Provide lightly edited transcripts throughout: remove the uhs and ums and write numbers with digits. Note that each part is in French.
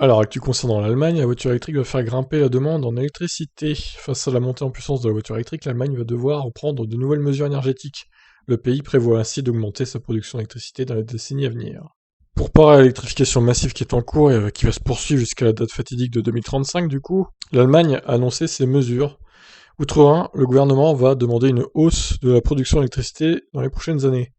Alors, actu concernant l'Allemagne, la voiture électrique va faire grimper la demande en électricité. Face à la montée en puissance de la voiture électrique, l'Allemagne va devoir prendre de nouvelles mesures énergétiques. Le pays prévoit ainsi d'augmenter sa production d'électricité dans les décennies à venir. Pour parer à l'électrification massive qui est en cours et qui va se poursuivre jusqu'à la date fatidique de 2035 du coup, l'Allemagne a annoncé ces mesures. Outre un, le gouvernement va demander une hausse de la production d'électricité dans les prochaines années.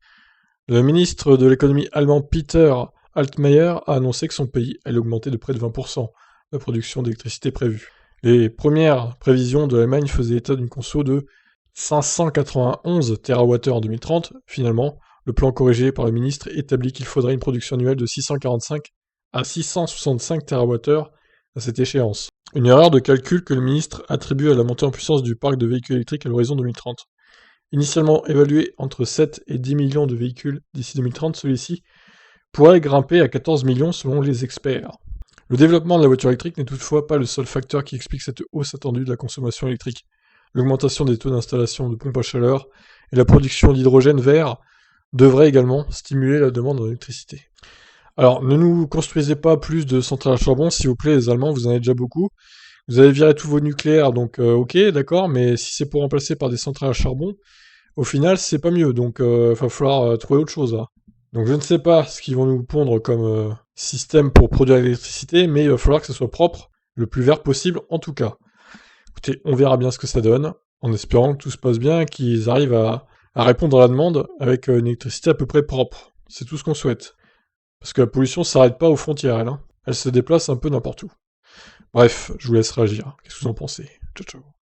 Le ministre de l'économie allemand Peter Altmaier a annoncé que son pays allait augmenter de près de 20% la production d'électricité prévue. Les premières prévisions de l'Allemagne faisaient état d'une conso de 591 TWh en 2030. Finalement, le plan corrigé par le ministre établit qu'il faudrait une production annuelle de 645 à 665 TWh à cette échéance. Une erreur de calcul que le ministre attribue à la montée en puissance du parc de véhicules électriques à l'horizon 2030. Initialement évalué entre 7 et 10 millions de véhicules d'ici 2030, celui-ci pourrait grimper à 14 millions selon les experts. Le développement de la voiture électrique n'est toutefois pas le seul facteur qui explique cette hausse attendue de la consommation électrique. L'augmentation des taux d'installation de pompes à chaleur et la production d'hydrogène vert devraient également stimuler la demande en électricité. Alors, ne nous construisez pas plus de centrales à charbon, s'il vous plaît, les Allemands, vous en avez déjà beaucoup. Vous avez viré tous vos nucléaires, donc ok, d'accord, mais si c'est pour remplacer par des centrales à charbon, au final, c'est pas mieux, donc va falloir trouver autre chose, là. Donc je ne sais pas ce qu'ils vont nous pondre comme système pour produire l'électricité, mais il va falloir que ce soit propre, le plus vert possible en tout cas. Écoutez, on verra bien ce que ça donne, en espérant que tout se passe bien et qu'ils arrivent à répondre à la demande avec une électricité à peu près propre. C'est tout ce qu'on souhaite. Parce que la pollution s'arrête pas aux frontières, elle. Hein. Elle se déplace un peu n'importe où. Bref, je vous laisse réagir. Qu'est-ce que vous en pensez? Ciao ciao.